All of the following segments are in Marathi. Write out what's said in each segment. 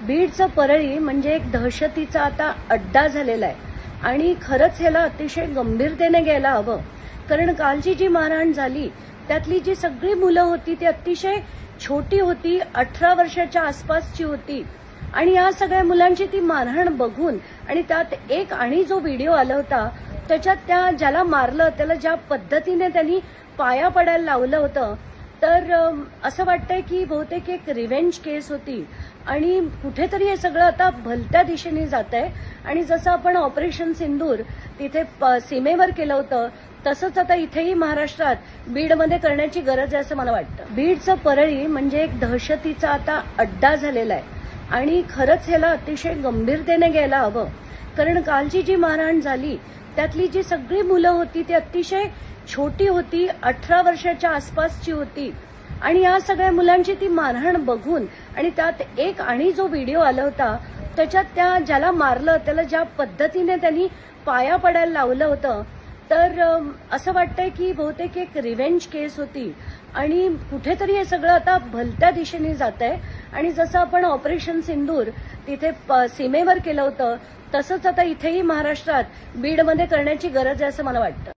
बीडचं परळी म्हणजे एक दहशतीचा आता अड्डा झालेला आहे आणि खरंच ह्याला अतिशय गंभीरतेने घ्यायला हवं. कारण कालची जी मारहाण झाली त्यातली जी सगळी मुलं होती ती अतिशय छोटी होती, 18 वर्षाच्या आसपासची होती. आणि या सगळ्या मुलांची ती मारहाण बघून आणि त्यात एक आणि जो व्हिडिओ आला होता त्याच्यात त्या ज्याला मारलं त्याला ज्या पद्धतीने त्यांनी पाया पडायला लावलं होतं, तर असं वाटतंय की बहुतेक एक रिव्हेंज केस होती आणि कुठेतरी हे सगळं आता भलत्या दिशेने जात आहे. आणि जसं आपण ऑपरेशन सिंदूर तिथे सीमेवर केलं होतं तसंच आता इथेही महाराष्ट्रात बीडमध्ये करण्याची गरज आहे असं मला वाटतं. बीडचं परळी म्हणजे एक दहशतीचा आता अड्डा झालेला आहे आणि खरंच ह्याला अतिशय गंभीरतेने घ्यायला हवं. कारण कालची जी मारहाण झाली त्यातली जी सगळी मुलं होती ती अतिशय छोटी होती, 18 वर्षाच्या आसपासची होती. आणि या सगळ्या मुलांची ती मारहाण बघून आणि त्यात एक आणि जो व्हिडिओ आला होता त्याच्यात त्या ज्याला मारलं त्याला ज्या पद्धतीने त्यांनी पाया पडायला लावलं होतं, तर असं वाटतंय की बहुतेक एक रिव्हेंज केस होती आणि कुठेतरी हे सगळं आता भलत्या दिशेने जात आहे. आणि जसं आपण ऑपरेशन सिंदूर तिथे सीमेवर केलं होतं तसंच आता इथेही महाराष्ट्रात बीडमध्ये करण्याची गरज आहे असं मला वाटतं.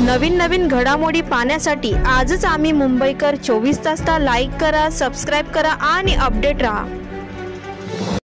नवीन घडामोडी पाहण्यासाठी आजच आम्ही मुंबईकर 24 तासला लाईक करा, सबस्क्राईब करा आणि अपडेट रहा.